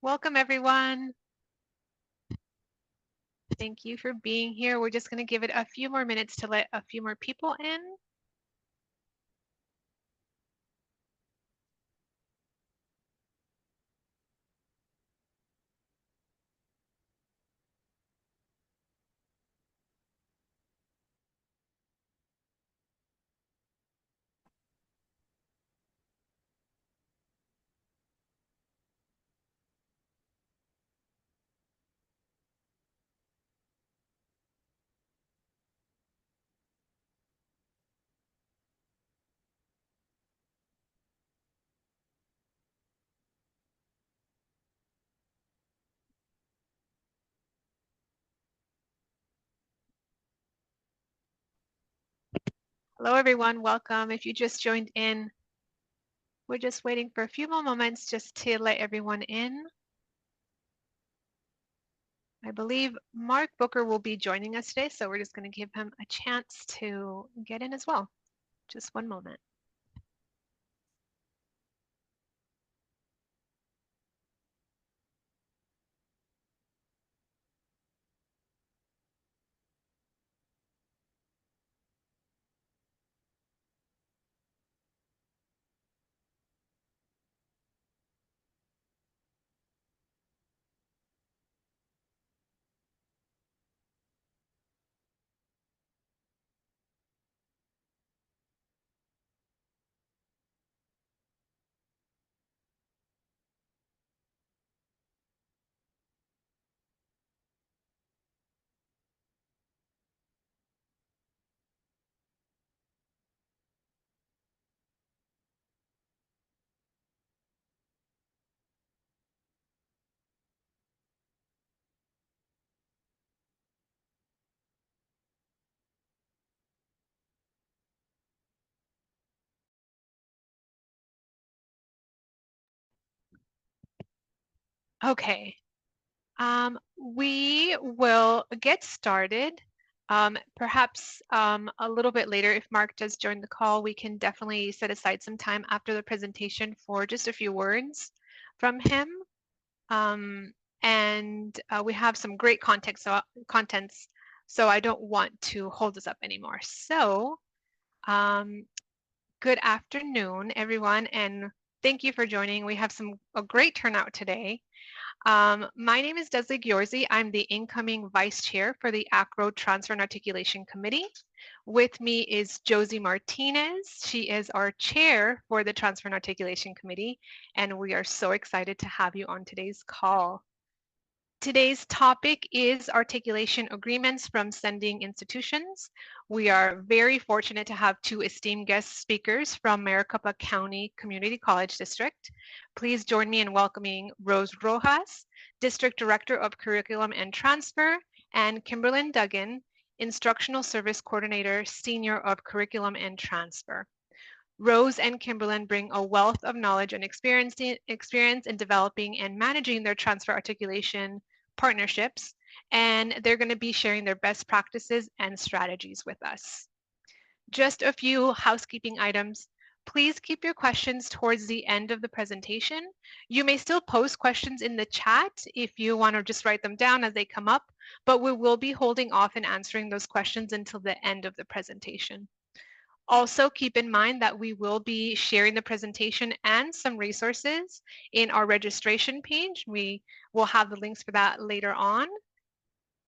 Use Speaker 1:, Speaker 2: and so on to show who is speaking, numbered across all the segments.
Speaker 1: Welcome, everyone. Thank you for being here. We're just going to give it a few more minutes to let a few more people in. Hello, everyone. Welcome. If you just joined in, we're just waiting for a few more moments just to let everyone in. I believe Mark Booker will be joining us today, so we're just going to give him a chance to get in as well. Just one moment. Okay. We will get started. Perhaps a little bit later, if Mark does join the call, we can definitely set aside some time after the presentation for just a few words from him. And we have some great contents, so I don't want to hold this up anymore. So good afternoon, everyone, and thank you for joining. We have a great turnout today. My name is Desley Gyorzi. I'm the incoming vice chair for the AACRAO Transfer and Articulation Committee. With me is Josie Martinez. She is our chair for the Transfer and Articulation Committee, and we are so excited to have you on today's call. Today's topic is articulation agreements from sending institutions. We are very fortunate to have two esteemed guest speakers from Maricopa County Community College District. Please join me in welcoming Rose Rojas, District Director of Curriculum and Transfer, and Kimberlyn Duggan, Instructional Service Coordinator, Senior of Curriculum and Transfer. Rose and Kimberlyn bring a wealth of knowledge and experience in developing and managing their transfer articulation partnerships, and they're going to be sharing their best practices and strategies with us. Just a few housekeeping items. Please keep your questions towards the end of the presentation. You may still post questions in the chat if you want to just write them down as they come up, but we will be holding off and answering those questions until the end of the presentation. Also, keep in mind that we will be sharing the presentation and some resources in our registration page. We will have the links for that later on.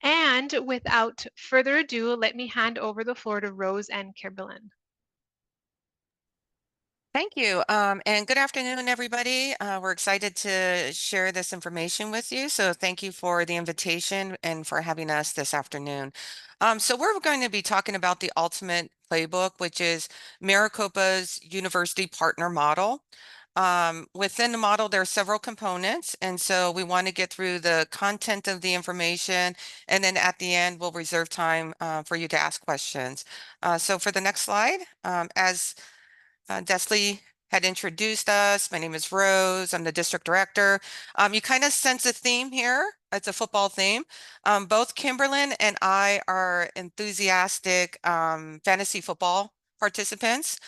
Speaker 1: And without further ado, let me hand over the floor to Rose and Kimberlyn.
Speaker 2: Thank you. And good afternoon, everybody. We're excited to share this information with you. So thank you for the invitation and for having us this afternoon. So we're going to be talking about the ultimate playbook, which is Maricopa's University Partner Model. Within the model, there are several components. And so we want to get through the content of the information. And then at the end, we'll reserve time for you to ask questions. So for the next slide, as Desley had introduced us. My name is Rose. I'm the district director. You kind of sense a theme here. It's a football theme. Both Kimberlyn and I are enthusiastic fantasy football participants.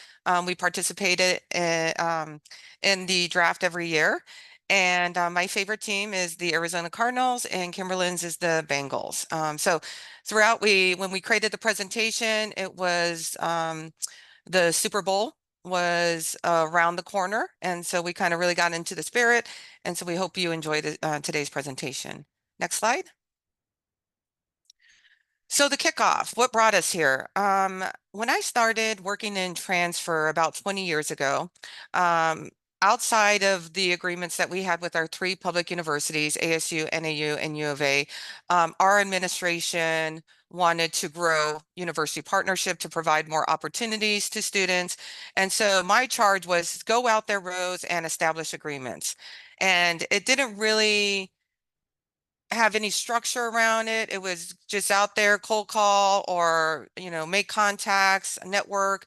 Speaker 2: We participated in the draft every year. And my favorite team is the Arizona Cardinals, and Kimberly's is the Bengals. So throughout, when we created the presentation, it was the Super Bowl was around the corner, and so we kind of really got into the spirit. And so we hope you enjoyed today's presentation. Next slide. So the kickoff, what brought us here? When I started working in transfer about 20 years ago, um, outside of the agreements that we had with our three public universities, ASU, NAU, and U of A, our administration wanted to grow university partnership to provide more opportunities to students. And so my charge was go out there, Rose, and establish agreements. And it didn't really have any structure around it. It was just out there, cold call or, make contacts, network.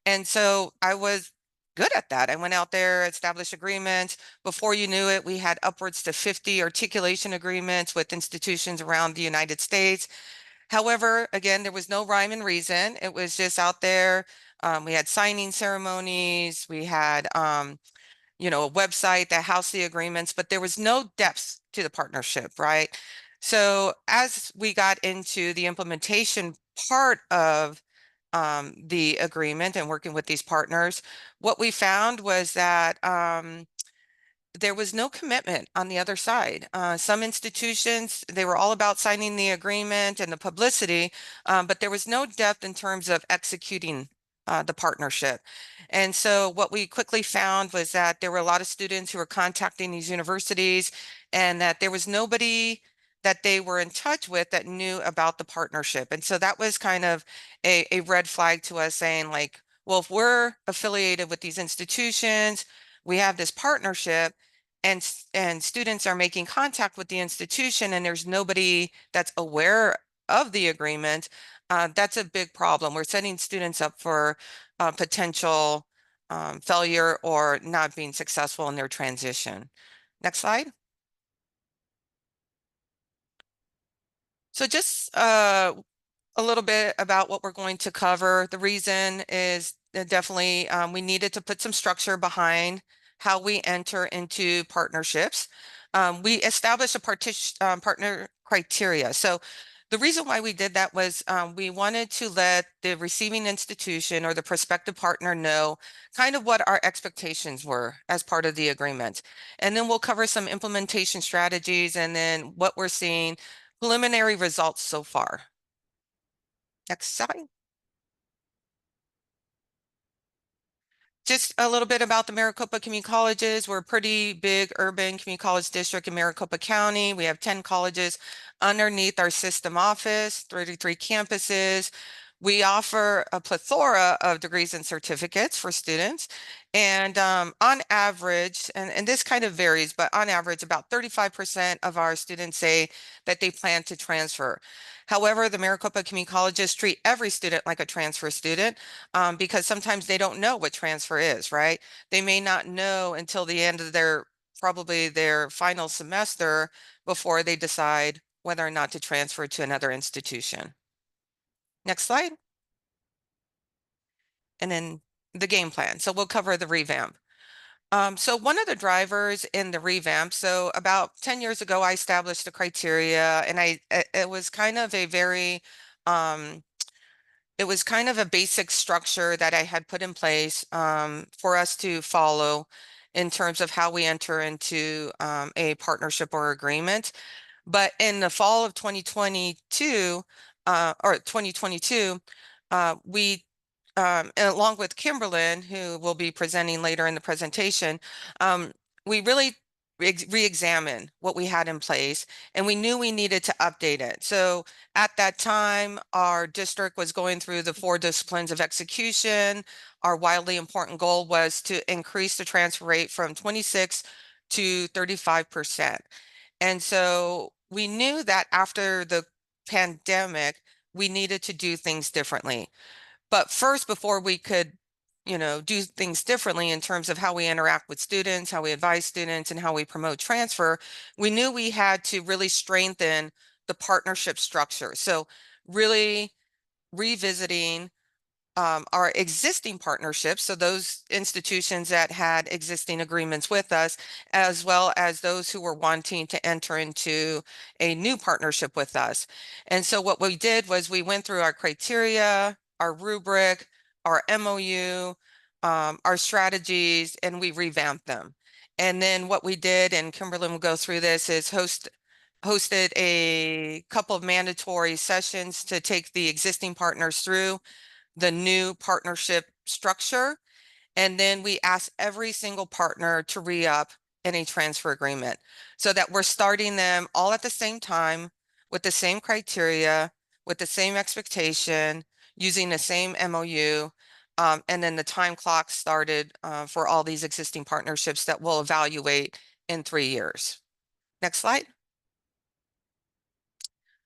Speaker 2: And so I was good at that. I went out there, established agreements. Before you knew it, we had upwards to 50 articulation agreements with institutions around the United States. However, again, there was no rhyme and reason. It was just out there. We had signing ceremonies. We had, a website that housed the agreements, but there was no depth to the partnership, right? So as we got into the implementation part of the agreement and working with these partners, what we found was that there was no commitment on the other side. Some institutions, they were all about signing the agreement and the publicity, but there was no depth in terms of executing the partnership. And so what we quickly found was that there were a lot of students who were contacting these universities and that there was nobody that they were in touch with that knew about the partnership. And so that was kind of a red flag to us saying like, well, if we're affiliated with these institutions, we have this partnership and students are making contact with the institution and there's nobody that's aware of the agreement, that's a big problem. We're setting students up for potential failure or not being successful in their transition. Next slide. So just a little bit about what we're going to cover. The reason is definitely we needed to put some structure behind how we enter into partnerships. We established a partner criteria. So the reason why we did that was we wanted to let the receiving institution or the prospective partner know kind of what our expectations were as part of the agreement. And then we'll cover some implementation strategies and then what we're seeing, preliminary results so far. Next slide. Just a little bit about the Maricopa Community Colleges. We're a pretty big urban community college district in Maricopa County. We have 10 colleges underneath our system office, 33 campuses. We offer a plethora of degrees and certificates for students. And on average, and this kind of varies, but on average, about 35% of our students say that they plan to transfer. However, the Maricopa Community Colleges treat every student like a transfer student because sometimes they don't know what transfer is, right? They may not know until the end of probably their final semester before they decide whether or not to transfer to another institution. Next slide. And then the game plan. So we'll cover the revamp. So one of the drivers in the revamp, so about 10 years ago, I established the criteria and it was kind of a very, it was kind of a basic structure that I had put in place for us to follow in terms of how we enter into a partnership or agreement. But in the fall of 2022, or 2022, we, and along with Kimberlyn, who will be presenting later in the presentation, we really re-examine what we had in place and we knew we needed to update it. So at that time, our district was going through the 4 disciplines of execution. Our wildly important goal was to increase the transfer rate from 26 to 35%. And so we knew that after the pandemic, we needed to do things differently. But first, before we could, do things differently in terms of how we interact with students, how we advise students, and how we promote transfer, we knew we had to really strengthen the partnership structure. So really revisiting our existing partnerships, so those institutions that had existing agreements with us, as well as those who were wanting to enter into a new partnership with us. And so what we did was we went through our criteria, our rubric, our MOU, our strategies, and we revamped them. And then what we did, and Kimberly will go through this, is hosted a couple of mandatory sessions to take the existing partners through the new partnership structure. And then we ask every single partner to re-up in a transfer agreement so that we're starting them all at the same time with the same criteria, with the same expectation, using the same MOU. And then the time clock started for all these existing partnerships that we'll evaluate in 3 years. Next slide.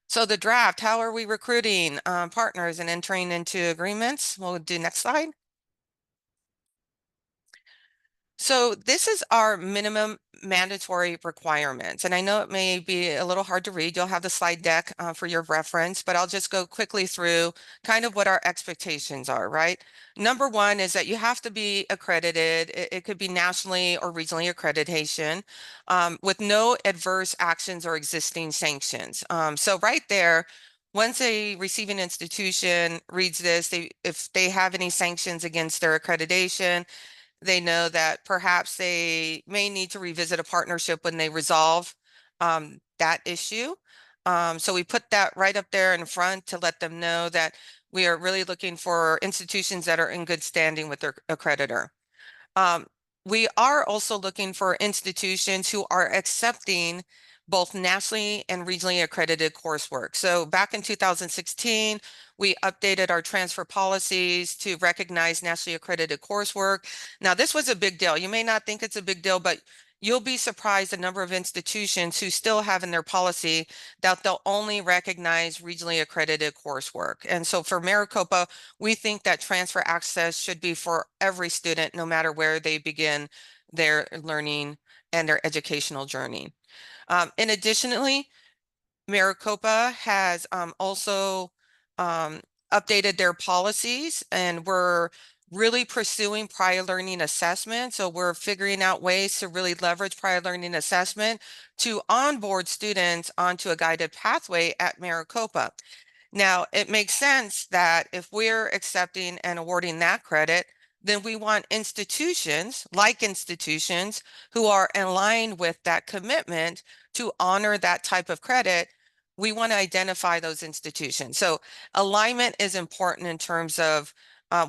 Speaker 2: So the draft, how are we recruiting partners and entering into agreements? We'll do next slide. So this is our minimum mandatory requirements. And I know it may be a little hard to read. You'll have the slide deck for your reference, but I'll just go quickly through kind of what our expectations are, right? Number one is that you have to be accredited. It could be nationally or regionally accreditation with no adverse actions or existing sanctions. So right there, once a receiving institution reads this, if they have any sanctions against their accreditation, they know that perhaps they may need to revisit a partnership when they resolve that issue. So we put that right up there in front to let them know that we are really looking for institutions that are in good standing with their accreditor. Um, we are also looking for institutions who are accepting both nationally and regionally accredited coursework. So back in 2016, we updated our transfer policies to recognize nationally accredited coursework. Now, this was a big deal. You may not think it's a big deal, but you'll be surprised the number of institutions who still have in their policy that they'll only recognize regionally accredited coursework. And so for Maricopa, we think that transfer access should be for every student, no matter where they begin their learning and their educational journey. And additionally, Maricopa has also updated their policies, and we're really pursuing prior learning assessment. So we're figuring out ways to really leverage prior learning assessment to onboard students onto a guided pathway at Maricopa. Now, it makes sense that if we're accepting and awarding that credit, then we want institutions, like institutions, who are in line with that commitment to honor that type of credit. We want to identify those institutions. So alignment is important in terms of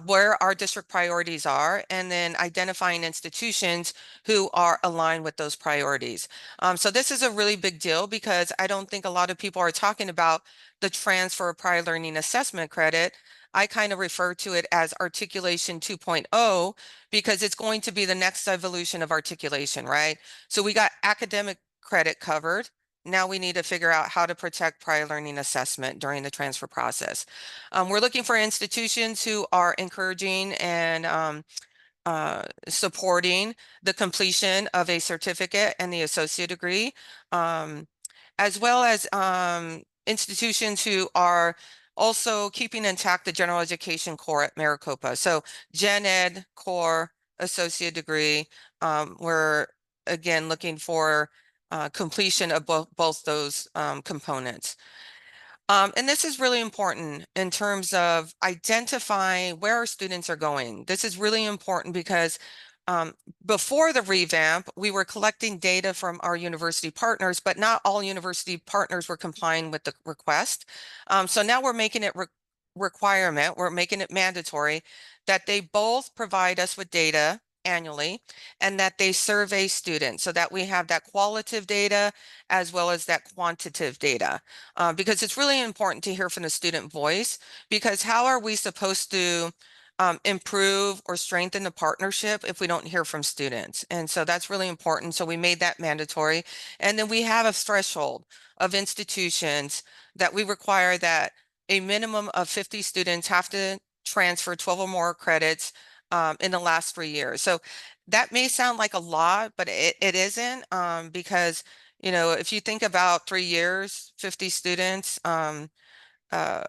Speaker 2: where our district priorities are, and then identifying institutions who are aligned with those priorities. So this is a really big deal because I don't think a lot of people are talking about the transfer of prior learning assessment credit. I kind of refer to it as Articulation 2.0 because it's going to be the next evolution of articulation, right? So we got academic credit covered. Now we need to figure out how to protect prior learning assessment during the transfer process. We're looking for institutions who are encouraging and supporting the completion of a certificate and the associate degree, as well as institutions who are also keeping intact the general education core at Maricopa. So Gen Ed core, associate degree, we're again looking for completion of both those components. And this is really important in terms of identifying where our students are going. This is really important because before the revamp, we were collecting data from our university partners, but not all university partners were complying with the request. So now we're making it requirement, we're making it mandatory that they both provide us with data annually and that they survey students so that we have that qualitative data as well as that quantitative data. Because it's really important to hear from the student voice, because how are we supposed to improve or strengthen the partnership if we don't hear from students? And so that's really important. So we made that mandatory. And then we have a threshold of institutions that we require that a minimum of 50 students have to transfer 12 or more credits in the last 3 years. So that may sound like a lot, but it isn't, because, you know, if you think about 3 years, 50 students, uh,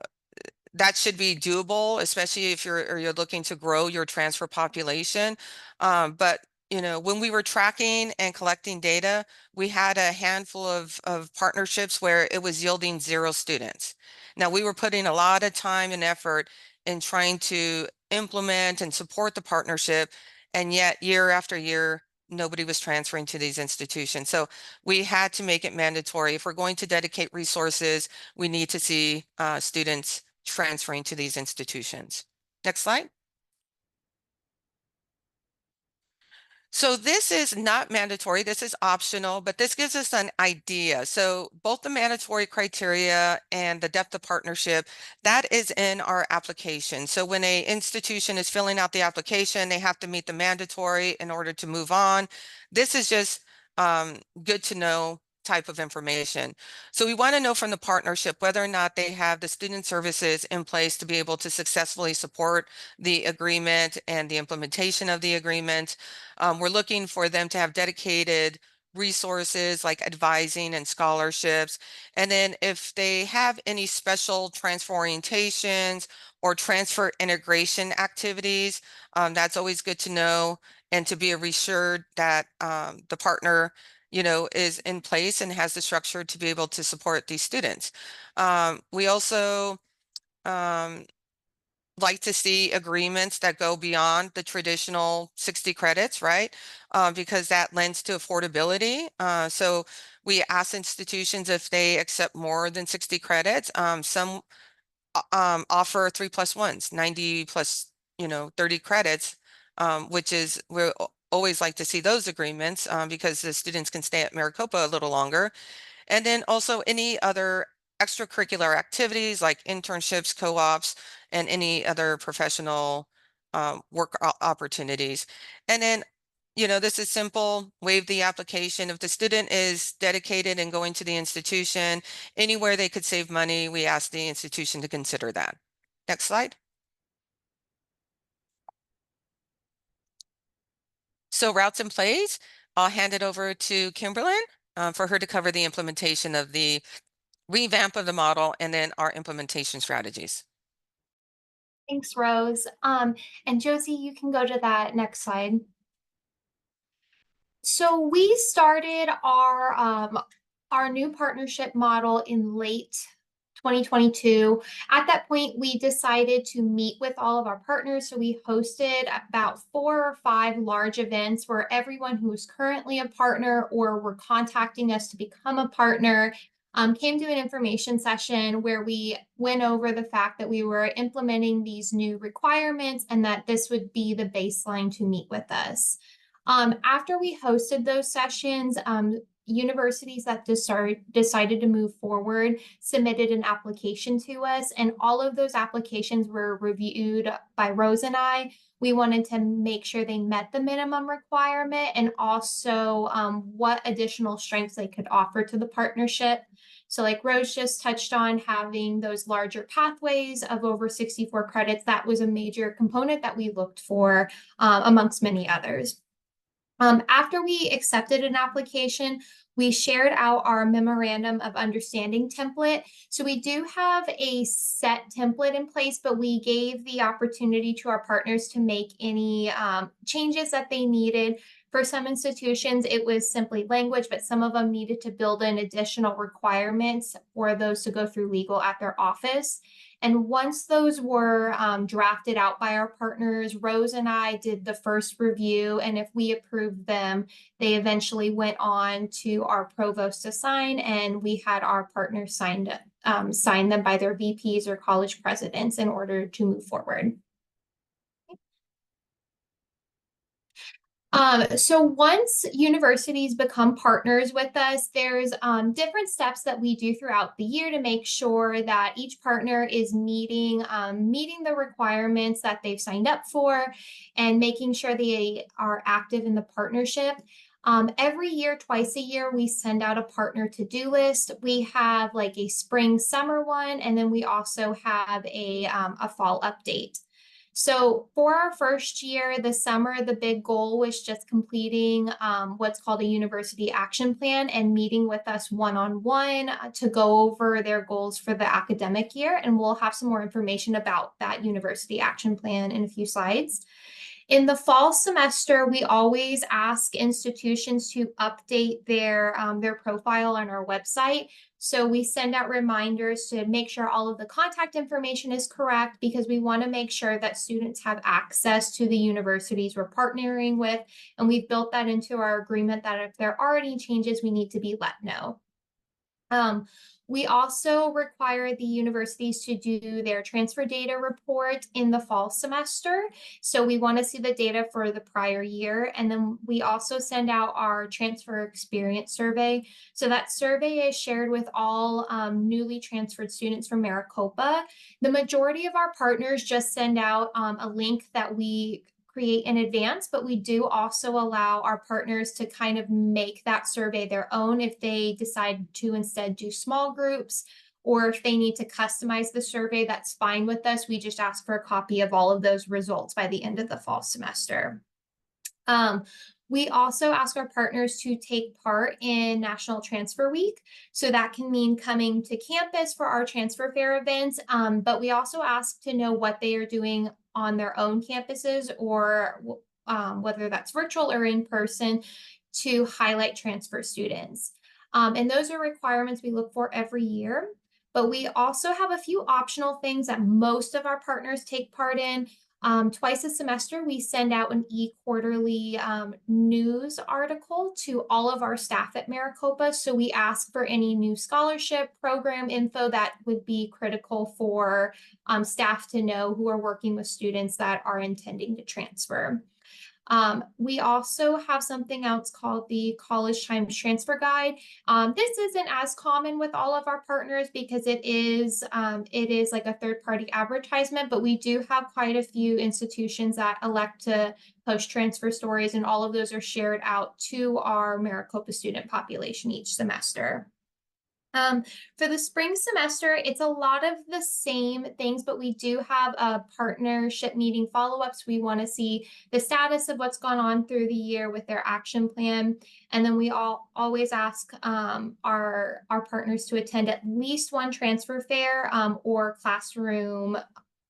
Speaker 2: that should be doable, especially if you're looking to grow your transfer population. But when we were tracking and collecting data, we had a handful of partnerships where it was yielding 0 students. Now, we were putting a lot of time and effort in trying to implement and support the partnership, and yet year after year, nobody was transferring to these institutions. So we had to make it mandatory. If we're going to dedicate resources, we need to see students transferring to these institutions. Next slide. So this is not mandatory, this is optional, but this gives us an idea. So both the mandatory criteria and the depth of partnership, that is in our application. So when an institution is filling out the application, they have to meet the mandatory in order to move on. This is just good to know type of information. So we want to know from the partnership whether or not they have the student services in place to be able to successfully support the agreement and the implementation of the agreement. We're looking for them to have dedicated resources like advising and scholarships. And then if they have any special transfer orientations or transfer integration activities, that's always good to know, and to be reassured that the partner is in place and has the structure to be able to support these students. We also like to see agreements that go beyond the traditional 60 credits, right? Because that lends to affordability. So we ask institutions if they accept more than 60 credits. Some offer 3+1s, 90 plus, 30 credits, which is we always like to see those agreements because the students can stay at Maricopa a little longer. And then also any other extracurricular activities like internships, co-ops, and any other professional work opportunities. And then, this is simple, waive the application. If the student is dedicated and going to the institution, anywhere they could save money, we ask the institution to consider that. Next slide. So routes and plays, I'll hand it over to Kimberlyn for her to cover the implementation of the revamp of the model and then our implementation strategies.
Speaker 3: Thanks, Rose. And Josie, you can go to that next slide. So we started our new partnership model in late 2022. At that point, we decided to meet with all of our partners. So we hosted about 4 or 5 large events where everyone who is currently a partner or were contacting us to become a partner came to an information session where we went over the fact that we were implementing these new requirements and that this would be the baseline to meet with us. After we hosted those sessions, universities that decided to move forward submitted an application to us, and all of those applications were reviewed by Rose and I. We wanted to make sure they met the minimum requirement and also what additional strengths they could offer to the partnership. So like Rose just touched on, having those larger pathways of over 64 credits, that was a major component that we looked for amongst many others. After we accepted an application, we shared out our memorandum of understanding template. So we do have a set template in place, but we gave the opportunity to our partners to make any changes that they needed. For some institutions, it was simply language, but some of them needed to build in additional requirements for those to go through legal at their office. And once those were drafted out by our partners, Rose and I did the first review. And if we approved them, they eventually went on to our provost to sign, and we had our partners sign them by their VPs or college presidents in order to move forward. So once universities become partners with us, there's different steps that we do throughout the year to make sure that each partner is meeting the requirements that they've signed up for and making sure they are active in the partnership. Every year, twice a year, we send out a partner to-do list. We have like a spring, summer one, and then we also have a fall update. So for our first year, the summer, the big goal was just completing what's called a university action plan and meeting with us one-on-one to go over their goals for the academic year. And we'll have some more information about that university action plan in a few slides. In the fall semester, we always ask institutions to update their profile on our website. So we send out reminders to make sure all of the contact information is correct, because we want to make sure that students have access to the universities we're partnering with. And we've built that into our agreement that if there are any changes, we need to be let know. We also require the universities to do their transfer data report in the fall semester. So we want to see the data for the prior year. And then we also send out our transfer experience survey. So that survey is shared with all newly transferred students from Maricopa. The majority of our partners just send out a link that we create in advance, but we do also allow our partners to kind of make that survey their own if they decide to instead do small groups, or if they need to customize the survey, that's fine with us. We just ask for a copy of all of those results by the end of the fall semester. We also ask our partners to take part in National Transfer Week. So that can mean coming to campus for our transfer fair events, but we also ask to know what they are doing on their own campuses, or whether that's virtual or in person, to highlight transfer students. And those are requirements we look for every year. But we also have a few optional things that most of our partners take part in. Twice a semester, we send out an e-quarterly news article to all of our staff at Maricopa. So we ask for any new scholarship program info that would be critical for staff to know who are working with students that are intending to transfer. We also have something else called the College Times Transfer Guide. This isn't as common with all of our partners because it is like a third-party advertisement, but we do have quite a few institutions that elect to post transfer stories, and all of those are shared out to our Maricopa student population each semester. For the spring semester, it's a lot of the same things, but we do have a partnership meeting follow-ups. We want to see the status of what's gone on through the year with their action plan. And then we always ask our partners to attend at least one transfer fair or classroom,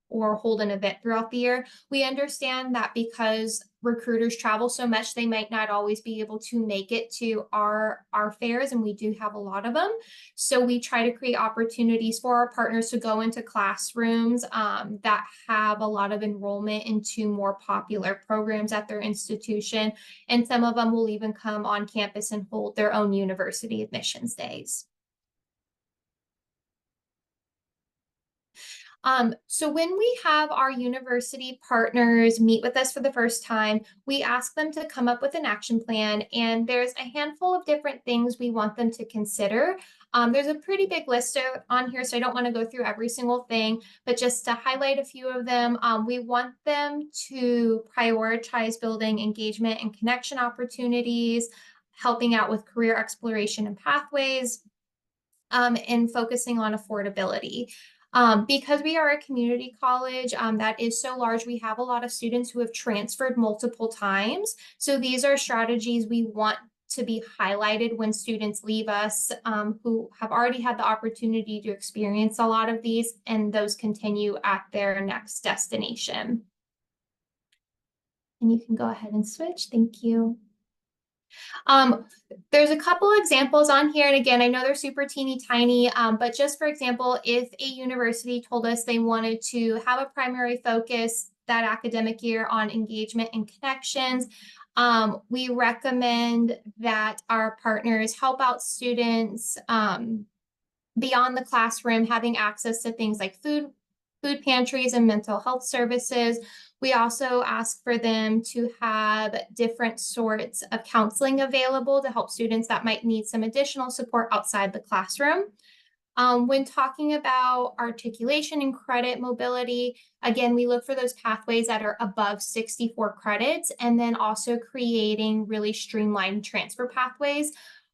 Speaker 3: or hold an event throughout the year. We understand that because recruiters travel so much, they might not always be able to make it to our fairs, and we do have a lot of them. So we try to create opportunities for our partners to go into classrooms that have a lot of enrollment into more popular programs at their institution. And some of them will even come on campus and hold their own university admissions days. So when we have our university partners meet with us for the first time, we ask them to come up with an action plan, and there's a handful of different things we want them to consider. There's a pretty big list on here, so I don't want to go through every single thing, but just to highlight a few of them, we want them to prioritize building engagement and connection opportunities, helping out with career exploration and pathways, and focusing on affordability. Because we are a community college that is so large, we have a lot of students who have transferred multiple times. So these are strategies we want to be highlighted when students leave us, who have already had the opportunity to experience a lot of these, and those continue at their next destination. And you can go ahead and switch. Thank you. There's a couple examples on here, and again, I know they're super teeny tiny, but just for example, if a university told us they wanted to have a primary focus that academic year on engagement and connections, we recommend that our partners help out students beyond the classroom, having access to things like food pantries and mental health services. We also ask for them to have different sorts of counseling available to help students that might need some additional support outside the classroom. When talking about articulation and credit mobility, again, we look for those pathways that are above 64 credits, and then also creating really streamlined transfer pathways.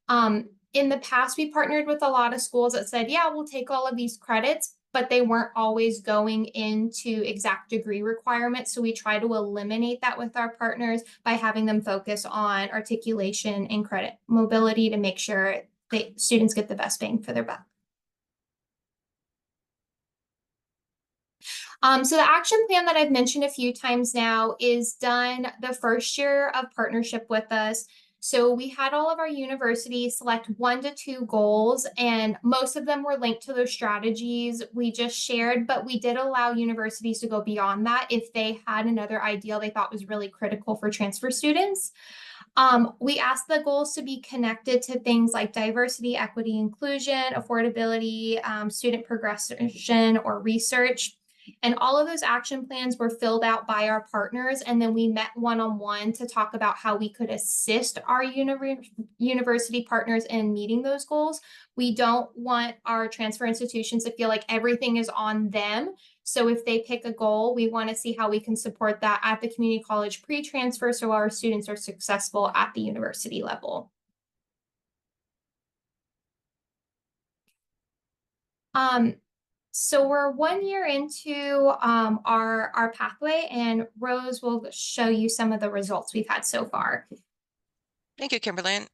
Speaker 3: In the past, we partnered with a lot of schools that said, yeah, we'll take all of these credits, but they weren't always going into exact degree requirements. So we try to eliminate that with our partners by having them focus on articulation and credit mobility to make sure that students get the best bang for their buck. So the action plan that I've mentioned a few times now is done the first year of partnership with us. So we had all of our universities select 1 to 2 goals, and most of them were linked to their strategies we just shared, but we did allow universities to go beyond that if they had another ideal they thought was really critical for transfer students. We asked the goals to be connected to things like diversity, equity, inclusion, affordability, student progression, or research. And all of those action plans were filled out by our partners. And then we met one-on-one to talk about how we could assist our university partners in meeting those goals. We don't want our transfer institutions to feel like everything is on them. So if they pick a goal, we want to see how we can support that at the community college pre-transfer so our students are successful at the university level. So we're 1 year into our pathway, and Rose will show you some of the results we've had so far.
Speaker 2: Thank you, Kimberlyn.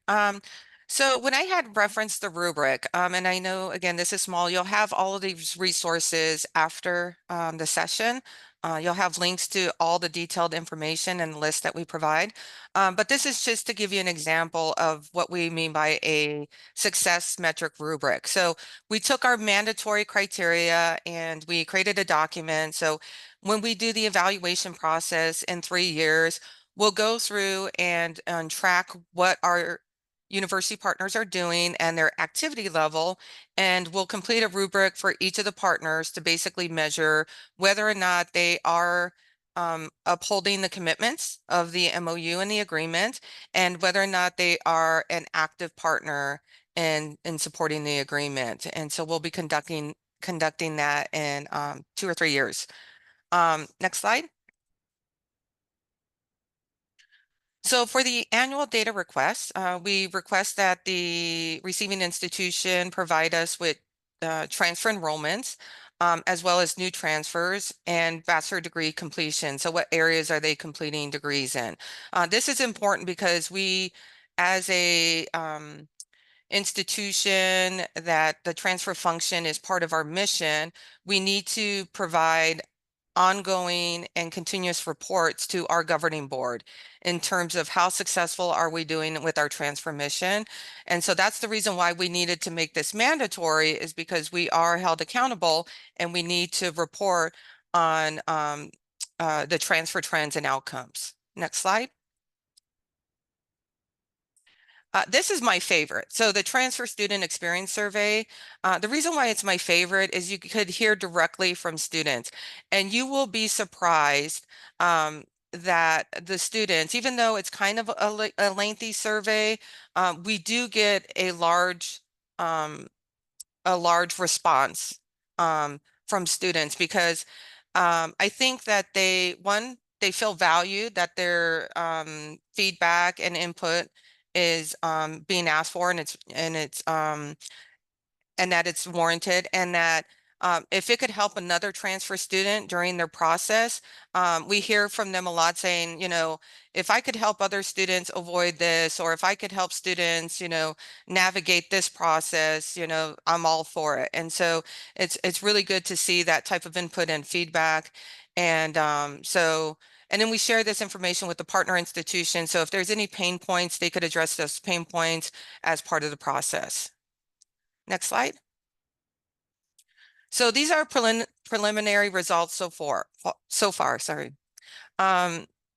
Speaker 2: So when I had referenced the rubric, and I know, again, this is small, you'll have all of these resources after the session. You'll have links to all the detailed information and list that we provide. But this is just to give you an example of what we mean by a success metric rubric. So we took our mandatory criteria and we created a document. So when we do the evaluation process in 3 years, we'll go through and track what our university partners are doing and their activity level, and we'll complete a rubric for each of the partners to basically measure whether or not they are upholding the commitments of the MOU and the agreement, and whether or not they are an active partner in supporting the agreement. And so we'll be conducting that in 2 or 3 years. Next slide. So for the annual data request, we request that the receiving institution provide us with transfer enrollments, as well as new transfers and bachelor degree completion. So what areas are they completing degrees in? This is important because we, as a institution that the transfer function is part of our mission, we need to provide ongoing and continuous reports to our governing board in terms of how successful are we doing with our transfer mission. And so that's the reason why we needed to make this mandatory, is because we are held accountable and we need to report on the transfer trends and outcomes. Next slide. This is my favorite. So the Transfer Student Experience Survey, the reason why it's my favorite is you could hear directly from students, and you will be surprised that the students, even though it's kind of a lengthy survey, we do get a large response from students, because I think that they feel valued, that their feedback and input is being asked for, and that it's warranted, and that if it could help another transfer student during their process, we hear from them a lot saying, if I could help other students avoid this, or if I could help students, navigate this process, I'm all for it. And so it's really good to see that type of input and feedback. And and then we share this information with the partner institution. So if there's any pain points, they could address those pain points as part of the process. Next slide. So these are preliminary results so far, sorry.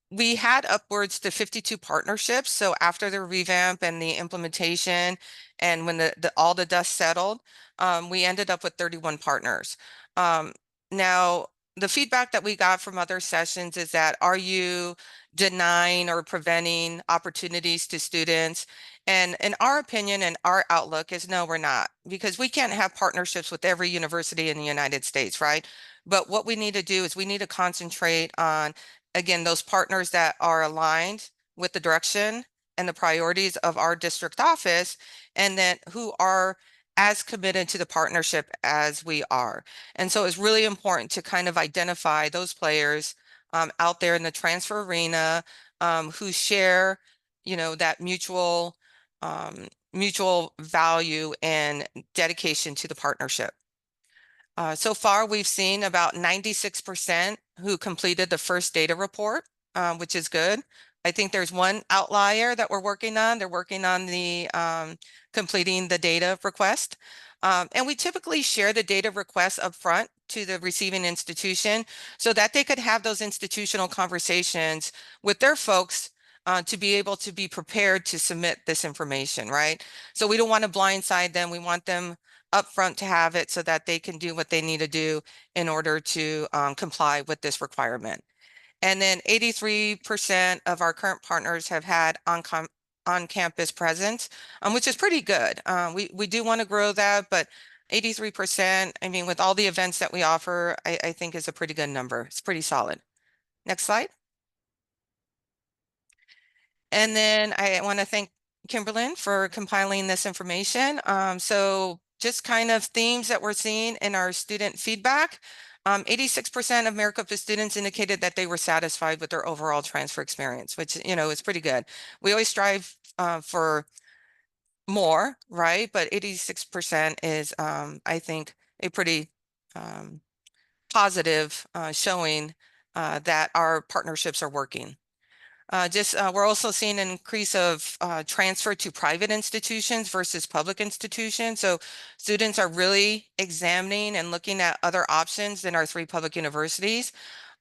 Speaker 2: We had upwards to 52 partnerships. So after the revamp and the implementation, and when all the dust settled, we ended up with 31 partners. Now, the feedback that we got from other sessions is that, are you denying or preventing opportunities to students? And in our opinion and our outlook is, no, we're not, because we can't have partnerships with every university in the United States, right? But what we need to do is we need to concentrate on, again, those partners that are aligned with the direction and the priorities of our district office, and then who are as committed to the partnership as we are. And so it's really important to kind of identify those players out there in the transfer arena who share, that mutual value and dedication to the partnership. So far, we've seen about 96% who completed the first data report, which is good. I think there's one outlier that we're working on. They're working on the completing the data request. And we typically share the data requests up front to the receiving institution so that they could have those institutional conversations with their folks to be able to be prepared to submit this information, right? So we don't want to blindside them. We want them upfront to have it so that they can do what they need to do in order to comply with this requirement. And then 83% of our current partners have had on-campus presence, which is pretty good. We do want to grow that, but 83%, I mean, with all the events that we offer, I think is a pretty good number. It's pretty solid. Next slide. And then I want to thank Kimberlyn for compiling this information. So just kind of themes that we're seeing in our student feedback. 86% of Maricopa students indicated that they were satisfied with their overall transfer experience, which, is pretty good. We always strive for more, right? But 86% is, I think, a pretty positive showing that our partnerships are working. We're also seeing an increase of transfer to private institutions versus public institutions. So students are really examining and looking at other options than our 3 public universities.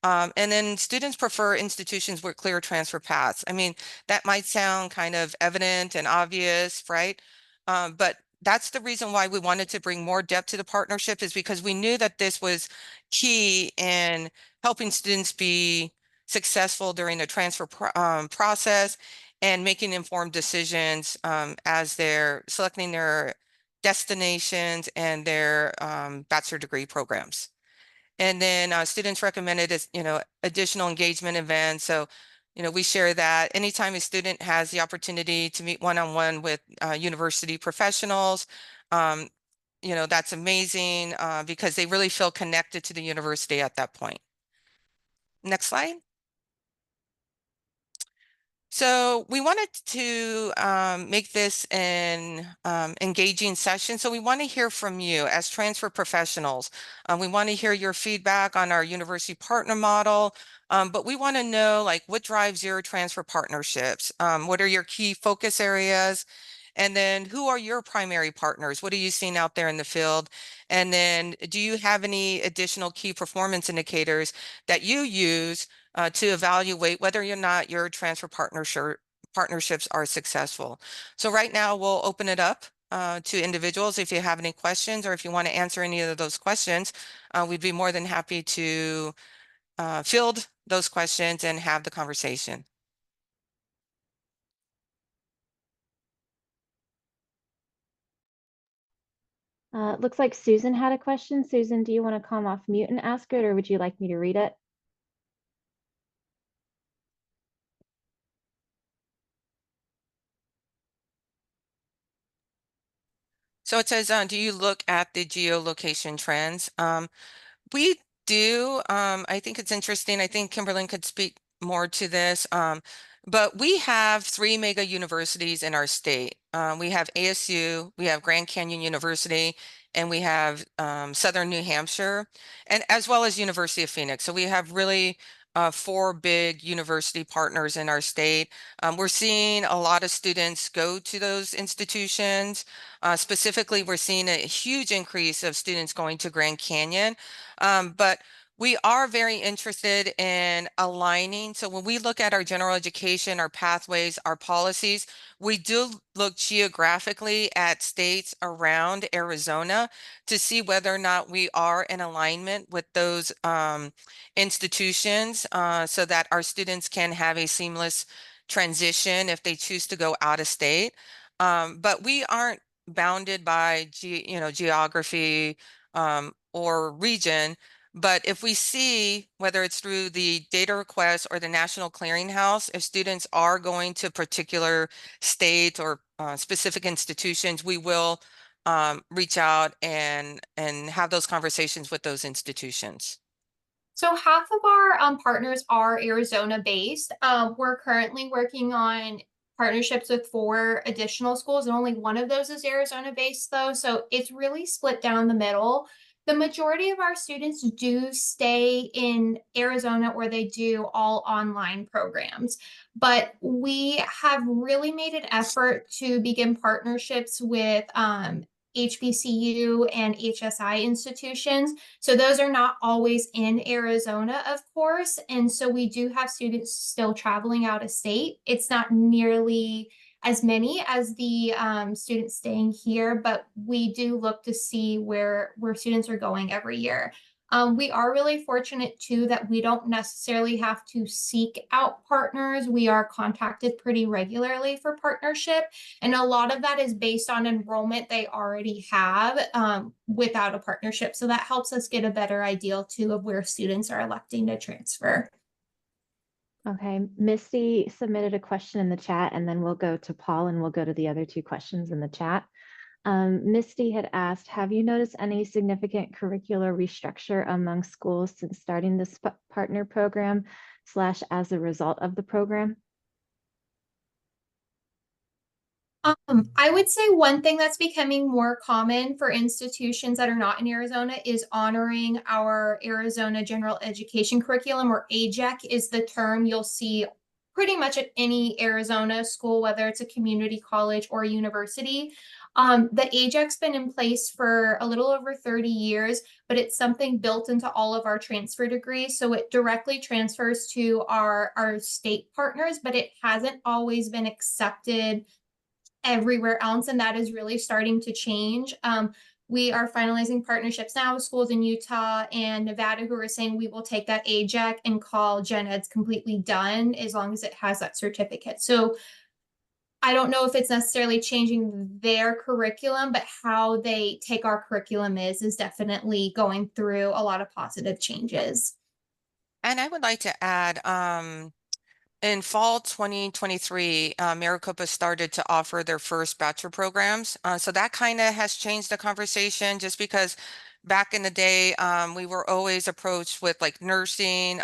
Speaker 2: And then students prefer institutions with clear transfer paths. I mean, that might sound kind of evident and obvious, right? But that's the reason why we wanted to bring more depth to the partnership, is because we knew that this was key in helping students be successful during the transfer process and making informed decisions as they're selecting their destinations and their bachelor degree programs. And then students recommended additional engagement events. So, we share that anytime a student has the opportunity to meet one-on-one with university professionals, that's amazing because they really feel connected to the university at that point. Next slide. So we wanted to make this an engaging session. So we want to hear from you as transfer professionals. We want to hear your feedback on our university partner model, but we want to know, like, what drives your transfer partnerships? What are your key focus areas? And then who are your primary partners? What are you seeing out there in the field? And then do you have any additional key performance indicators that you use to evaluate whether or not your transfer partnerships are successful? So right now we'll open it up to individuals. If you have any questions or if you want to answer any of those questions, we'd be more than happy to field those questions and have the conversation.
Speaker 4: Looks like Susan had a question. Susan, do you want to come off mute and ask it, or would you like me to read it?
Speaker 2: So it says, do you look at the geolocation trends? We do. I think it's interesting. I think Kimberlyn could speak more to this. But we have 3 mega universities in our state. We have ASU, we have Grand Canyon University, and we have Southern New Hampshire, and as well as University of Phoenix. So we have really 4 big university partners in our state. We're seeing a lot of students go to those institutions. Specifically, we're seeing a huge increase of students going to Grand Canyon. But we are very interested in aligning. So when we look at our general education, our pathways, our policies, we do look geographically at states around Arizona to see whether or not we are in alignment with those institutions so that our students can have a seamless transition if they choose to go out of state. But we aren't bounded by geography or region. But if we see, whether it's through the data request or the National Clearinghouse, if students are going to particular states or specific institutions, we will reach out and have those conversations with those institutions?
Speaker 3: So half of our partners are Arizona based. We're currently working on partnerships with 4 additional schools, and only one of those is Arizona based though. So it's really split down the middle. The majority of our students do stay in Arizona, or they do all online programs. But we have really made an effort to begin partnerships with HBCU and HSI institutions. So those are not always in Arizona, of course. And so we do have students still traveling out of state. It's not nearly as many as the students staying here, but we do look to see where students are going every year. We are really fortunate too that we don't necessarily have to seek out partners. We are contacted pretty regularly for partnership. And a lot of that is based on enrollment they already have without a partnership. So that helps us get a better idea too of where students are electing to transfer.
Speaker 4: Okay, Misty submitted a question in the chat, and then we'll go to Paul and we'll go to the other 2 questions in the chat. Misty had asked, have you noticed any significant curricular restructure among schools since starting this partner program / as a result of the program?
Speaker 3: I would say one thing that's becoming more common for institutions that are not in Arizona is honoring our Arizona General Education Curriculum, or AJEC is the term you'll see pretty much at any Arizona school, whether it's a community college or university. The AJEC's been in place for a little over 30 years, but it's something built into all of our transfer degrees. So it directly transfers to our state partners, but it hasn't always been accepted everywhere else, and that is really starting to change. We are finalizing partnerships now with schools in Utah and Nevada who are saying we will take that AJEC and call Gen Ed's completely done as long as it has that certificate. So I don't know if it's necessarily changing their curriculum, but how they take our curriculum is definitely going through a lot of positive changes.
Speaker 2: And I would like to add, in fall 2023, Maricopa started to offer their first bachelor programs. So that kind of has changed the conversation, just because back in the day, we were always approached with like nursing,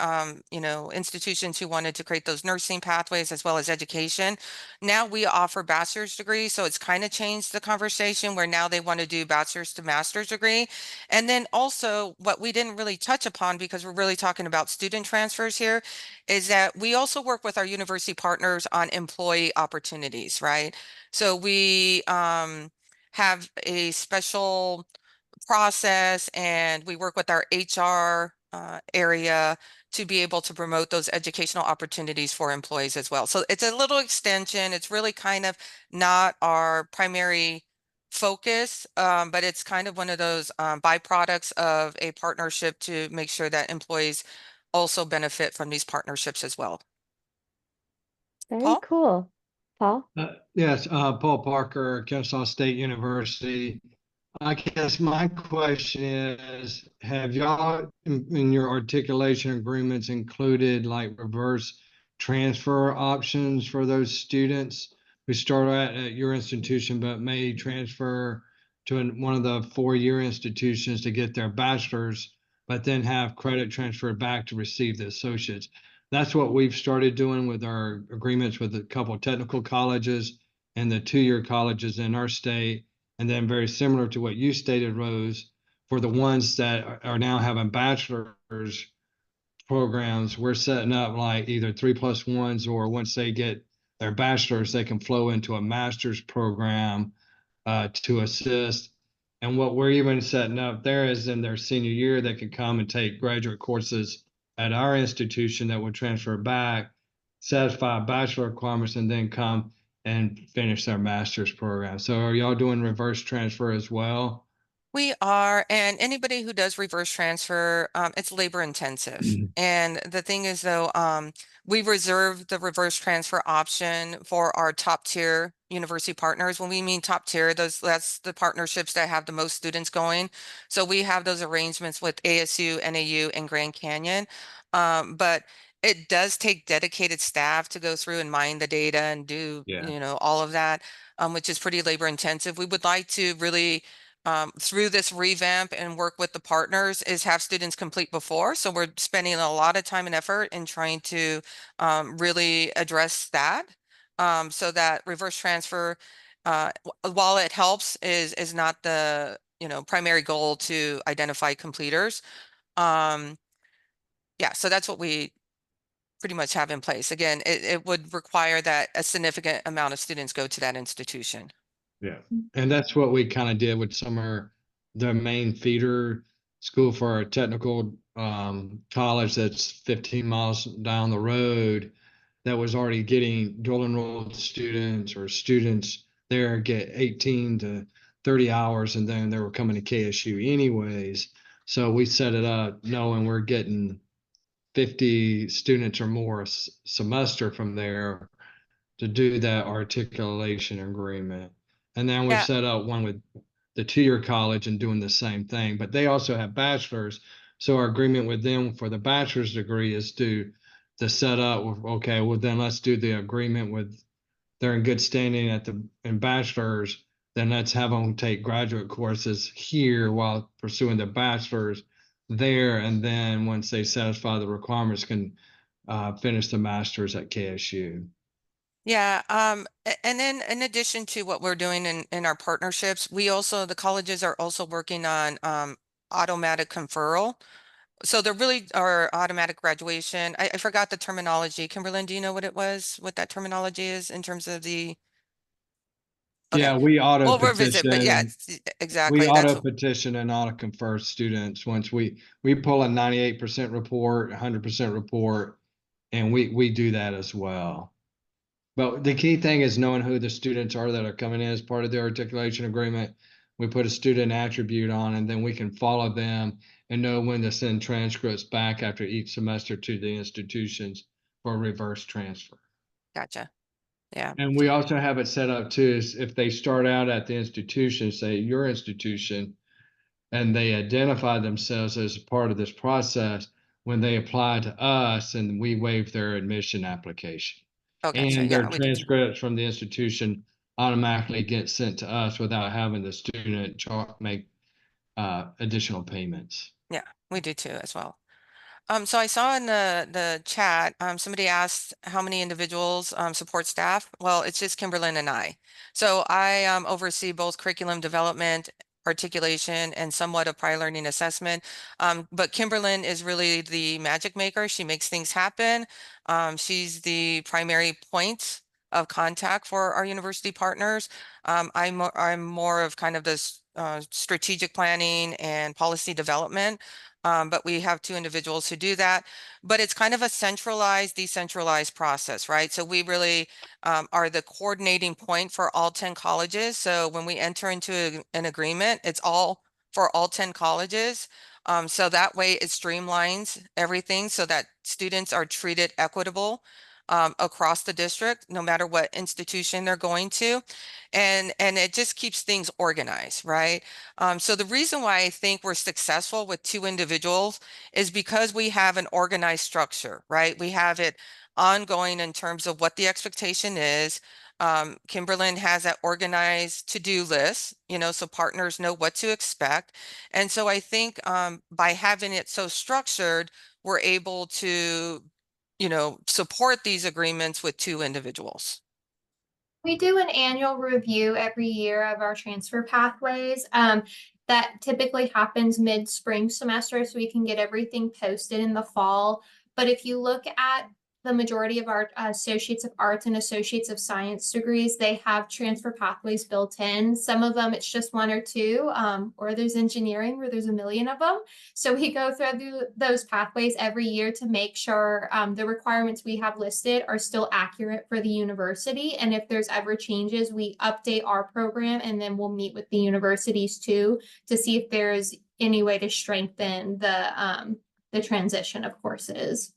Speaker 2: institutions who wanted to create those nursing pathways as well as education. Now we offer bachelor's degrees. So it's kind of changed the conversation where now they want to do bachelor's to master's degree. And then also what we didn't really touch upon, because we're really talking about student transfers here, is that we also work with our university partners on employee opportunities, right? So we have a special process, and we work with our HR area to be able to promote those educational opportunities for employees as well. So it's a little extension. It's really kind of not our primary focus, but it's kind of one of those byproducts of a partnership to make sure that employees also benefit from these partnerships as well.
Speaker 4: Very
Speaker 2: Paul?
Speaker 4: cool. Paul?
Speaker 5: Yes, Paul Parker, Kennesaw State University. I guess my question is, have y'all in your articulation agreements included like reverse transfer options for those students who start at your institution but may transfer to one of the 4-year institutions to get their bachelor's, but then have credit transferred back to receive the associates? That's what we've started doing with our agreements with a couple of technical colleges and the 2-year colleges in our state. And then very similar to what you stated, Rose, for the ones that are now having bachelor's programs, we're setting up like either 3+1s, or once they get their bachelor's, they can flow into a master's program to assist. And what we're even setting up there is in their senior year, they can come and take graduate courses at our institution that would transfer back, satisfy bachelor requirements, and then come and finish their master's program. So are y'all doing reverse transfer as well?
Speaker 2: We are, and anybody who does reverse transfer, it's labor intensive. And the thing is though, we reserve the reverse transfer option for our top tier university partners. When we mean top tier, that's the partnerships that have the most students going. So we have those arrangements with ASU, NAU, and Grand Canyon. But It does take dedicated staff to go through and mine the data and do,
Speaker 5: Yeah.
Speaker 2: you know, all of that, which is pretty labor intensive. We would like to really, through this revamp and work with the partners, is have students complete before. So we're spending a lot of time and effort in trying to really address that, so that reverse transfer, while it helps, is not the, you know, primary goal to identify completers. Yeah, so that's what we pretty much have in place. Again, it would require that a significant amount of students go to that institution.
Speaker 5: Yeah. And that's what we kind of did with the main feeder school for our technical college that's 15 miles down the road, that was already getting dual enrolled students, or students there get 18 to 30 hours, and then they were coming to KSU anyways. So we set it up knowing we're getting 50 students or more a semester from there to do that articulation agreement. And then we
Speaker 2: Yeah.
Speaker 5: set up one with the 2-year college and doing the same thing, but they also have bachelors. So our agreement with them for the bachelor's degree is to set up with, okay, well then let's do the agreement with, they're in good standing in bachelor's, then let's have them take graduate courses here while pursuing the bachelor's there. And then once they satisfy the requirements, can finish the master's at KSU.
Speaker 2: Yeah, and then in addition to what we're doing in our partnerships, we also, the colleges are also working on automatic conferral. So there really are automatic graduation. I forgot the terminology. Kimberlyn, do you know what that terminology is in terms of the, okay,
Speaker 5: Yeah, we auto
Speaker 2: we'll revisit, but yeah,
Speaker 5: petition. We
Speaker 2: exactly. That's
Speaker 5: auto petition and auto confer students once we pull a 98% report, 100% report, and we do that as well. But the key thing is knowing who the students are that are coming in as part of the articulation agreement. We put a student attribute on, and then we can follow them and know when to send transcripts back after each semester to the institutions for reverse transfer.
Speaker 2: gotcha. Yeah.
Speaker 5: And we also have it set up too, is if they start out at the institution, say your institution, and they identify themselves as a part of this process, when they apply to us, and we waive their admission application.
Speaker 2: Oh, gotcha.
Speaker 5: And their
Speaker 2: Yeah, we do too.
Speaker 5: transcripts from the institution automatically get sent to us without having the student make additional payments.
Speaker 2: Yeah, we do too as well. So I saw in the chat, somebody asked how many individuals support staff. Well, it's just Kimberlyn and I. So I oversee both curriculum development, articulation, and somewhat of prior learning assessment. But Kimberlyn is really the magic maker. She makes things happen. She's the primary point of contact for our university partners. I'm more of kind of this strategic planning and policy development. But we have 2 individuals who do that. But it's kind of a centralized, decentralized process, right? So we really are the coordinating point for all 10 colleges. So when we enter into an agreement, it's all for all 10 colleges. So that way it streamlines everything so that students are treated equitable across the district, no matter what institution they're going to. And it just keeps things organized, right? So the reason why I think we're successful with 2 individuals is because we have an organized structure, right? We have it ongoing in terms of what the expectation is. Kimberlyn has that organized to-do list, you know, so partners know what to expect. And so I think by having it so structured, we're able to, you know, support these agreements with 2 individuals.
Speaker 3: We do an annual review every year of our transfer pathways. That typically happens mid-spring semester, so we can get everything posted in the fall. But if you look at the majority of our Associates of Arts and Associates of Science degrees, they have transfer pathways built in. Some of them, it's just 1 or 2, or there's engineering where there's a million of them. So we go through those pathways every year to make sure the requirements we have listed are still accurate for the university. And if there's ever changes, we update our program, and then we'll meet with the universities too to see if there's any way to strengthen the transition of courses.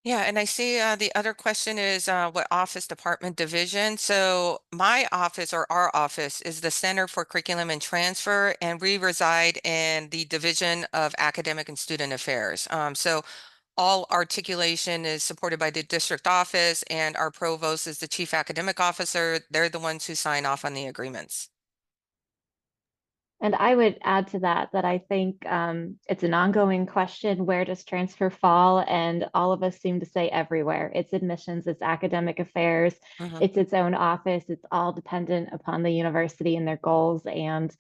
Speaker 2: Yeah, and I see the other question is what office, department, division. So my office, or our office, is the Center for Curriculum and Transfer, and we reside in the Division of Academic and Student Affairs. So all articulation is supported by the district office, and our provost is the chief academic officer. They're the ones who sign off on the agreements.
Speaker 4: And I would add to that that I think it's an ongoing question, where does transfer fall? And all of us seem to say everywhere. It's admissions, it's academic affairs, it's its own office. It's all dependent upon the university and their goals. And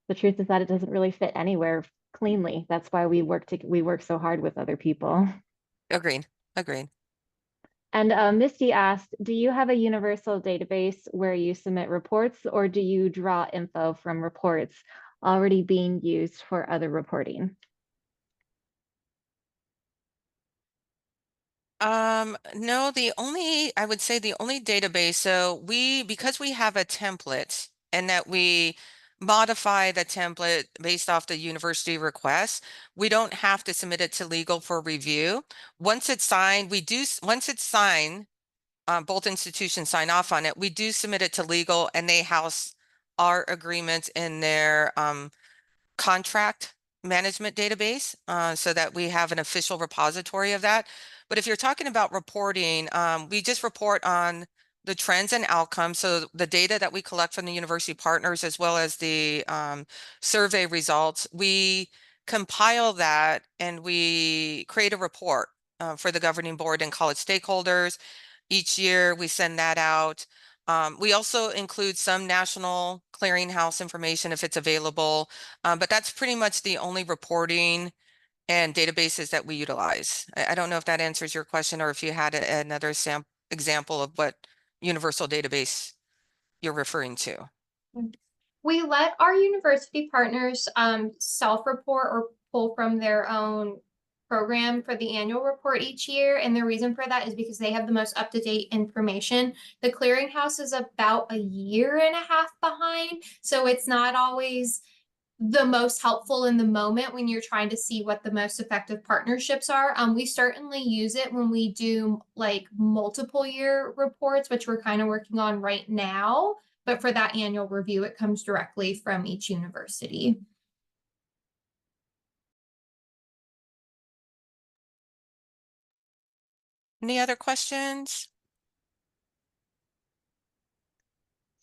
Speaker 4: the truth is that it doesn't really fit anywhere cleanly. That's why we work so hard with other people.
Speaker 2: Agreed. Agreed.
Speaker 4: And Misty asked, do you have a universal database where you submit reports, or do you draw info from reports already being used for other reporting?
Speaker 2: No, I would say the only database, so because we have a template and that we modify the template based off the university request, we don't have to submit it to legal for review. Once it's signed, once it's signed, both institutions sign off on it, we do submit it to legal, and they house our agreements in their contract management database, so that we have an official repository of that. But if you're talking about reporting, we just report on the trends and outcomes. So the data that we collect from the university partners, as well as the survey results, we compile that and we create a report for the governing board and college stakeholders. Each year we send that out. We also include some national clearinghouse information if it's available, but that's pretty much the only reporting and databases that we utilize. I don't know if that answers your question, or if you had another example of what universal database you're referring to.
Speaker 3: We let our university partners self-report or pull from their own program for the annual report each year. And the reason for that is because they have the most up-to-date information. The clearinghouse is about a year and a half behind. So it's not always the most helpful in the moment when you're trying to see what the most effective partnerships are. We certainly use it when we do like multiple year reports, which we're kind of working on right now. But for that annual review, it comes directly from each university.
Speaker 2: Any other questions?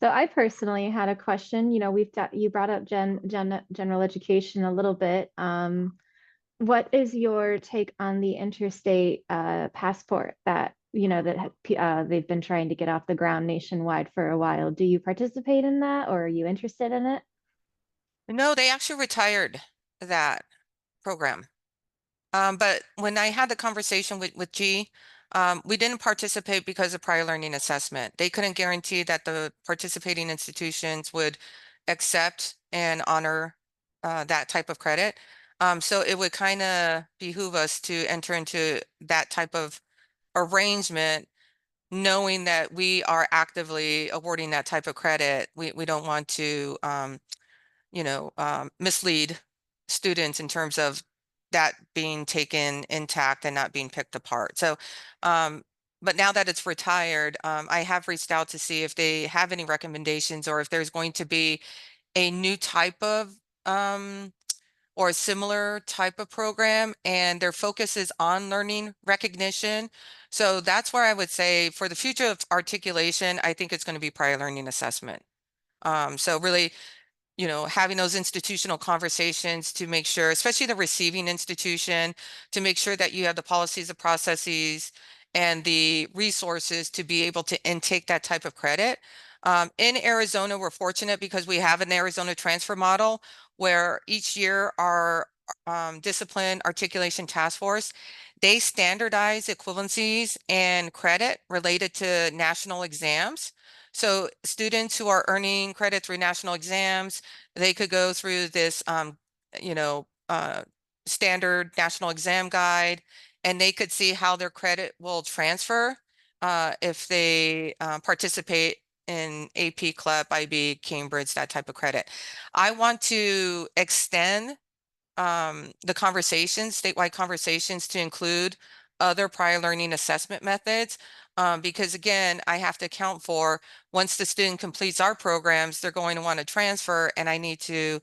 Speaker 4: So I personally had a question. You know, you brought up general education a little bit. What is your take on the interstate passport that they've been trying to get off the ground nationwide for a while? Do you participate in that, or are you interested in it?
Speaker 2: No, they actually retired that program. But when I had the conversation with G, we didn't participate because of prior learning assessment. They couldn't guarantee that the participating institutions would accept and honor that type of credit. So it would kind of behoove us to enter into that type of arrangement, knowing that we are actively awarding that type of credit. We don't want to mislead students in terms of that being taken intact and not being picked apart. So, but now that it's retired, I have reached out to see if they have any recommendations, or if there's going to be a new type of or a similar type of program, and their focus is on learning recognition. So that's where I would say for the future of articulation, I think it's going to be prior learning assessment. So really, having those institutional conversations to make sure, especially the receiving institution, to make sure that you have the policies, the processes, and the resources to be able to intake that type of credit. In Arizona, we're fortunate because we have an Arizona transfer model where each year our discipline articulation task force, they standardize equivalencies and credit related to national exams. So students who are earning credit through national exams, they could go through this, standard national exam guide, and they could see how their credit will transfer if they participate in AP, CLEP, IB, Cambridge, that type of credit. I want to extend the conversations, statewide conversations, to include other prior learning assessment methods. Because again, I have to account for, once the student completes our programs, they're going to want to transfer, and I need to,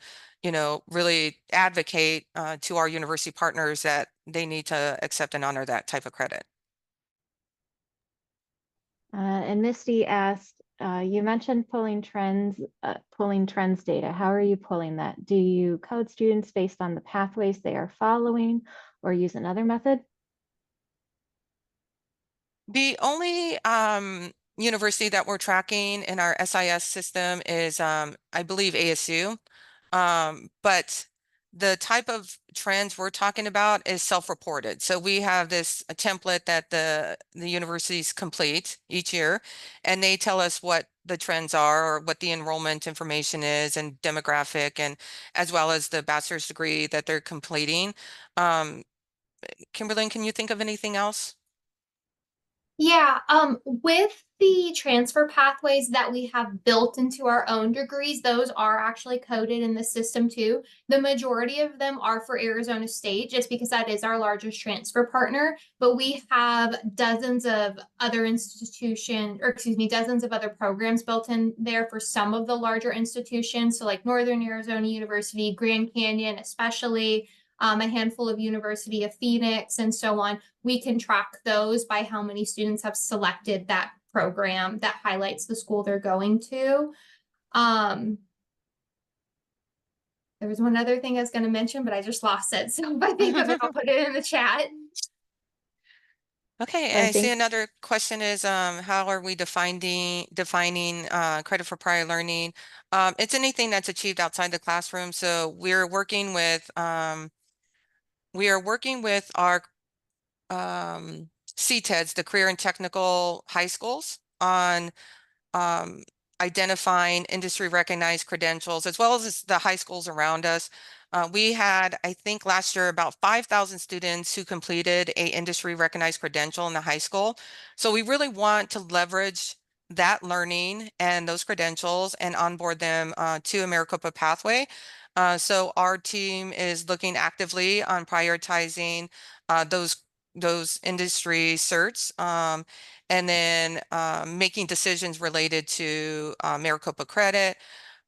Speaker 2: really advocate to our university partners that they need to accept and honor that type of credit.
Speaker 4: And Misty asked, you mentioned pulling trends data. How are you pulling that? Do you code students based on the pathways they are following or use another method?
Speaker 2: The only university that we're tracking in our SIS system is, I believe, ASU. But the type of trends we're talking about is self-reported. So we have this a template that the universities complete each year, and they tell us what the trends are or what the enrollment information is and demographic, and as well as the bachelor's degree that they're completing. Kimberly, can you think of anything else?
Speaker 3: Yeah, with the transfer pathways that we have built into our own degrees, those are actually coded in the system too. The majority of them are for Arizona State, just because that is our largest transfer partner. But we have dozens of other dozens of other programs built in there for some of the larger institutions. So like Northern Arizona University, Grand Canyon, especially. A handful of University of Phoenix, and so on. We can track those by how many students have selected that program that highlights the school they're going to. There was one other thing I was going to mention, but I just lost it. So if I think of it, I'll put it in the chat.
Speaker 2: Okay, and I see another question is, how are we defining credit for prior learning? It's anything that's achieved outside the classroom. So we're working with our CTEDs, the career and technical high schools, on identifying industry recognized credentials, as well as the high schools around us. We had, I think last year, about 5,000 students who completed a industry recognized credential in the high school. So we really want to leverage that learning and those credentials and onboard them to a Maricopa pathway. So our team is looking actively on prioritizing those industry certs, and then making decisions related to Maricopa credit.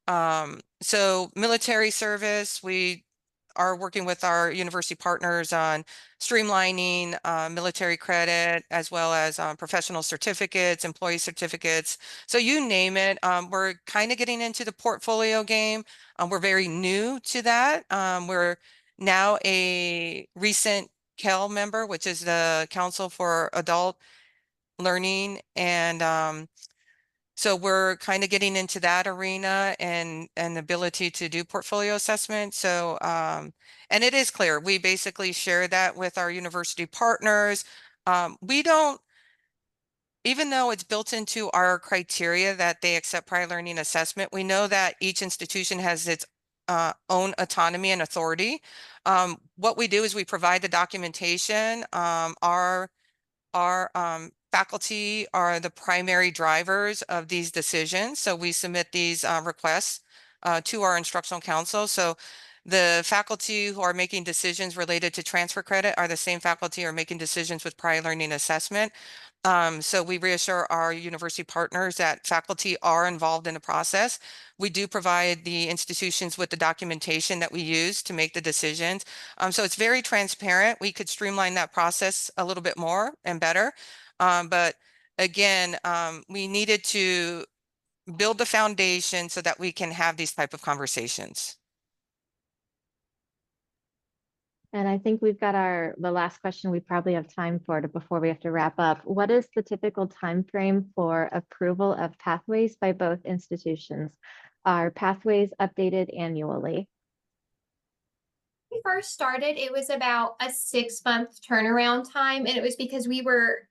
Speaker 2: So military service, we are working with our university partners on streamlining military credit, as well as professional certificates, employee certificates. So you name it. We're kind of getting into the portfolio game. We're very new to that. We're now a recent CAL member, which is the Council for Adult Learning, and so we're kind of getting into that arena and ability to do portfolio assessment. So and it is clear, we basically share that with our university partners. We don't, even though it's built into our criteria that they accept prior learning assessment, we know that each institution has its own autonomy and authority. What we do is we provide the documentation. Our faculty are the primary drivers of these decisions. So we submit these requests to our instructional council. So the faculty who are making decisions related to transfer credit are the same faculty who are making decisions with prior learning assessment. So we reassure our university partners that faculty are involved in the process. We do provide the institutions with the documentation that we use to make the decisions. So it's very transparent. We could streamline that process a little bit more and better. But again, we needed to build the foundation so that we can have these type of conversations.
Speaker 4: And I think we've got the last question we probably have time for before we have to wrap up. What is the typical time frame for approval of pathways by both institutions? Are pathways updated annually?
Speaker 3: When we first started, it was about a 6-month turnaround time, and it was because we were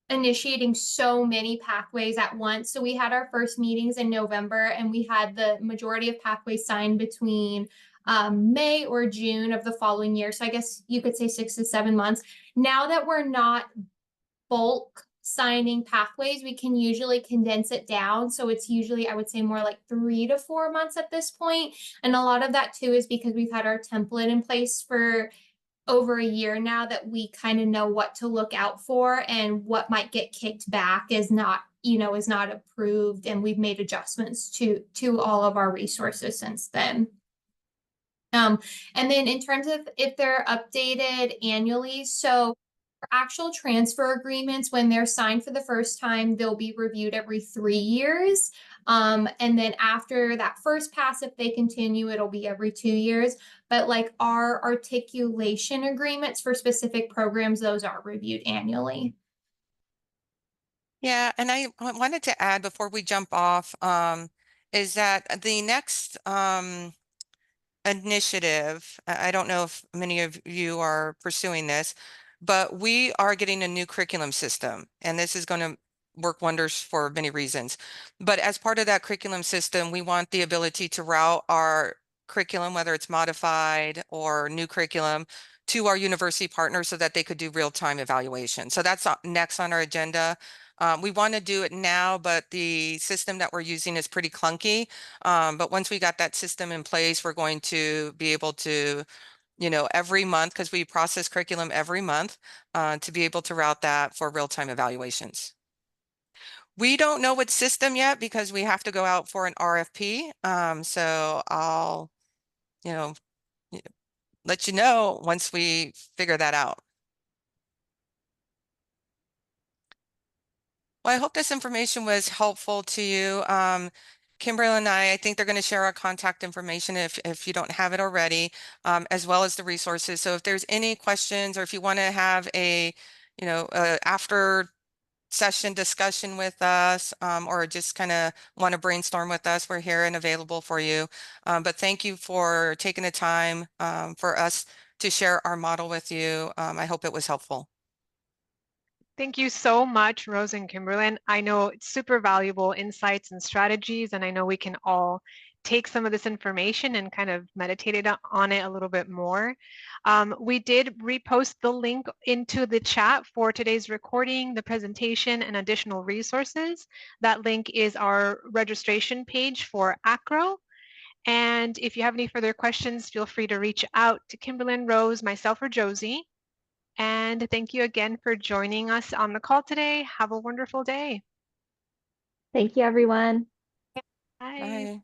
Speaker 3: initiating so many pathways at once. So we had our first meetings in November, and we had the majority of pathways signed between May or June of the following year. So I guess you could say 6 to 7 months. Now that we're not bulk signing pathways, we can usually condense it down. So it's usually, I would say, more like 3 to 4 months at this point. And a lot of that too is because we've had our template in place for over a year now, that we kind of know what to look out for, and what might get kicked back is not approved. And we've made adjustments to all of our resources since then. And then in terms of if they're updated annually, so for actual transfer agreements, when they're signed for the first time, they'll be reviewed every 3 years. And then after that first pass, if they continue, it'll be every 2 years. But like our articulation agreements for specific programs, those are reviewed annually.
Speaker 2: Yeah, and I wanted to add before we jump off, is that the next initiative, I don't know if many of you are pursuing this, but we are getting a new curriculum system, and this is going to work wonders for many reasons. But as part of that curriculum system, we want the ability to route our curriculum, whether it's modified or new curriculum, to our university partners so that they could do real-time evaluation. So that's next on our agenda. We want to do it now, but the system that we're using is pretty clunky. But once we got that system in place, we're going to be able to, every month, because we process curriculum every month, to be able to route that for real-time evaluations. We don't know what system yet because we have to go out for an RFP. So I'll, let you know once we figure that out. Well, I hope this information was helpful to you. Kimberly and I think they're going to share our contact information if you don't have it already, as well as the resources. So if there's any questions or if you want to have a, after session discussion with us, or just kind of want to brainstorm with us, we're here and available for you. But thank you for taking the time for us to share our model with you. I hope it was helpful.
Speaker 1: Thank you so much, Rose and Kimberlyn. I know it's super valuable insights and strategies, and I know we can all take some of this information and kind of meditate on it a little bit more. We did repost the link into the chat for today's recording, the presentation, and additional resources. That link is our registration page for AACRAO. And if you have any further questions, feel free to reach out to Kimberlyn, Rose, myself, or Josie. And thank you again for joining us on the call today. Have a wonderful day.
Speaker 4: Thank you, everyone.
Speaker 1: Bye.
Speaker 2: Bye.